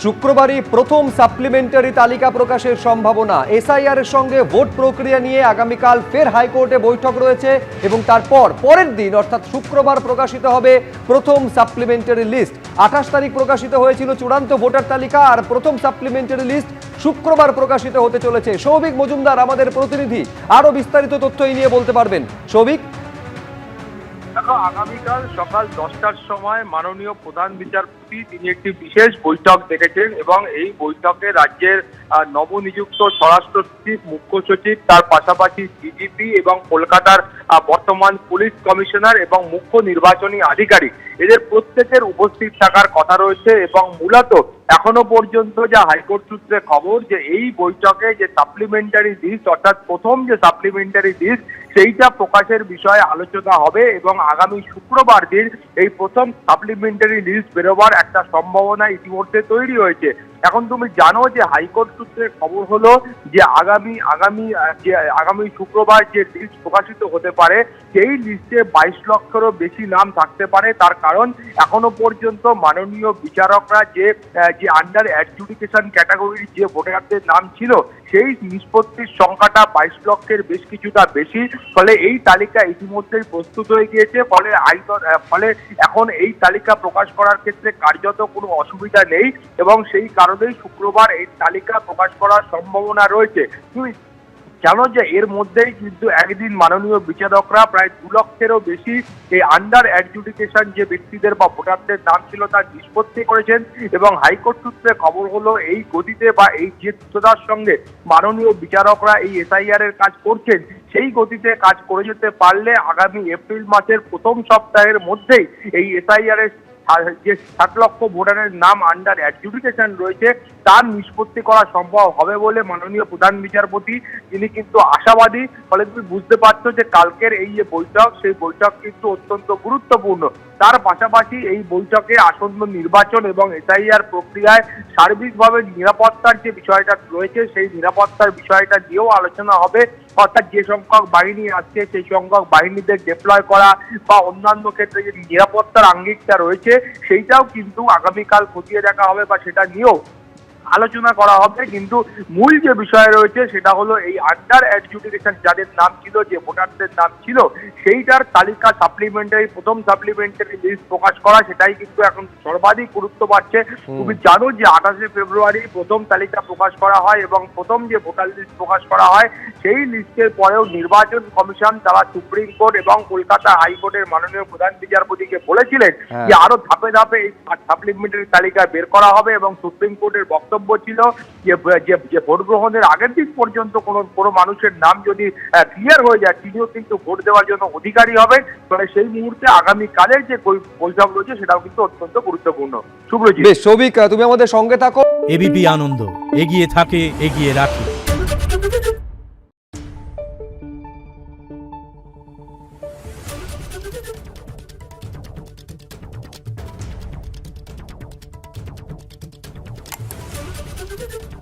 শুক্রবারই প্রথম সাপ্লিমেন্টারি তালিকা প্রকাশের সম্ভাবনা। এসআইআর এর সঙ্গে ভোট প্রক্রিয়া নিয়ে আগামীকাল ফের হাইকোর্টে বৈঠক রয়েছে এবং তারপর পরের দিন অর্থাৎ শুক্রবার প্রকাশিত হবে প্রথম সাপ্লিমেন্টারি লিস্ট। 28 তারিখ প্রকাশিত হয়েছিল চূড়ান্ত ভোটার তালিকা, আর প্রথম সাপ্লিমেন্টারি লিস্ট শুক্রবার প্রকাশিত হতে চলেছে। সৌভিক মজুমদার আমাদের প্রতিনিধি আরো বিস্তারিত তথ্য এই নিয়ে বলতে পারবেন। সৌভিক, আগামীকাল সকাল 10টার সময় মাননীয় প্রধান বিচারপতি তিনি একটি বিশেষ বৈঠক ডেকেছেন এবং এই বৈঠকে রাজ্যের নবনিযুক্ত স্বরাষ্ট্র সচিব, মুখ্য সচিব, তার পাশাপাশি ডিজিপি এবং কলকাতার বর্তমান পুলিশ কমিশনার এবং মুখ্য নির্বাচনী আধিকারিক এদের প্রত্যেকের উপস্থিত থাকার কথা রয়েছে। এবং মূলত এখনো পর্যন্ত যা হাইকোর্ট সূত্রে খবর যে এই বৈঠকে যে সাপ্লিমেন্টারি লিস্ট অর্থাৎ প্রথম যে সাপ্লিমেন্টারি লিস্ট সেইটা প্রকাশের বিষয়ে আলোচনা হবে এবং আগামী শুক্রবার দিন এই প্রথম সাপ্লিমেন্টারি লিস্ট বেরোবার একটা সম্ভাবনা ইতিমধ্যে তৈরি হয়েছে। এখন তুমি জানো যে হাইকোর্ট সূত্রে খবর হলো যে আগামী শুক্রবার যে লিস্ট প্রকাশিত হতে পারে সেই লিস্টে 22 লক্ষেরও বেশি নাম থাকতে পারে। তার কারণ এখনো পর্যন্ত মাননীয় বিচারকরা যে আন্ডার অ্যাডজুডিকেশন ক্যাটাগরির যে ভোটারদের নাম ছিল সেই নিষ্পত্তির সংখ্যাটা 22 লক্ষের বেশ কিছুটা বেশি। ফলে এই তালিকা ইতিমধ্যেই প্রস্তুত হয়ে গিয়েছে। ফলে এখন এই তালিকা প্রকাশ করার ক্ষেত্রে কার্যত কোনো অসুবিধা নেই এবং সেই কারণেই শুক্রবার এই তালিকা প্রকাশ করার সম্ভাবনা রয়েছে। তুমি জানো যে এর মধ্যেই কিন্তু একদিন মাননীয় বিচারকরা প্রায় 2 লক্ষেরও বেশি এই আন্ডার অ্যাডজুডিকেশন যে ব্যক্তিদের বা ভোটারদের নাম ছিল তার নিষ্পত্তি করেছেন এবং হাইকোর্ট সূত্রে খবর হলো এই গতিতে বা এই যে দ্রুততার সঙ্গে মাননীয় বিচারকরা এই এসআইআর এর কাজ করছেন সেই গতিতে কাজ করে যেতে পারলে আগামী এপ্রিল মাসের প্রথম সপ্তাহের মধ্যেই এই এসআইআর এর যে 7 লক্ষ ভোটারের নাম আন্ডার অ্যাডজুডিকেশন রয়েছে তার নিষ্পত্তি করা সম্ভব হবে বলে মাননীয় প্রধান বিচারপতি তিনি কিন্তু আশাবাদী। ফলে তুমি বুঝতে পারছো যে কালকের এই যে বৈঠক সেই বৈঠক কিন্তু অত্যন্ত গুরুত্বপূর্ণ। তার পাশাপাশি এই বৈঠকে আসন্ন নির্বাচন এবং এসআইআর প্রক্রিয়ায় সার্বিকভাবে নিরাপত্তার যে বিষয়টা রয়েছে সেই নিরাপত্তার বিষয়টা নিয়েও আলোচনা হবে। অর্থাৎ যে সংখ্যক বাহিনী আসছে সেই সংখ্যক বাহিনীদের ডিপ্লয় করা বা অন্যান্য ক্ষেত্রে যে নিরাপত্তার আঙ্গিকটা রয়েছে সেইটাও কিন্তু আগামীকাল খতিয়ে দেখা হবে বা সেটা নিয়েও আলোচনা করা হবে। কিন্তু মূল যে বিষয় রয়েছে সেটা হলো এই আন্ডার অ্যাডজুডিকেশন যাদের নাম ছিল, যে ভোটারদের নাম ছিল সেইটার তালিকা প্রথম সাপ্লিমেন্টারি লিস্ট প্রকাশ করা, সেটাই কিন্তু এখন সর্বাধিক গুরুত্ব পাচ্ছে। তুমি জানো যে 28শে ফেব্রুয়ারি প্রথম তালিকা প্রকাশ করা হয় এবং প্রথম যে ভোটার লিস্ট প্রকাশ করা হয় সেই লিস্টের পরেও নির্বাচন কমিশন তারা সুপ্রিম কোর্ট এবং কলকাতা হাইকোর্টের মাননীয় প্রধান বিচারপতিকে বলেছিলেন যে আরো ধাপে ধাপে এই সাপ্লিমেন্টারি তালিকা বের করা হবে এবং সুপ্রিম কোর্টের বক্তব্য ছিল যে ভোট গ্রহণের আগের দিন পর্যন্ত কোনো মানুষের নাম যদি ক্লিয়ার হয়ে যায় তিনিও কিন্তু ভোট দেওয়ার জন্য অধিকারী হবেন। ফলে সেই মুহূর্তে আগামীকালের যে বৈঠক রয়েছে সেটাও কিন্তু অত্যন্ত গুরুত্বপূর্ণ। শুভ্রজিৎ। বেশ সৌভিক, তুমি আমাদের সঙ্গে থাকো। এবিপি আনন্দ এগিয়ে থাকে, এগিয়ে রাখে। Thank you.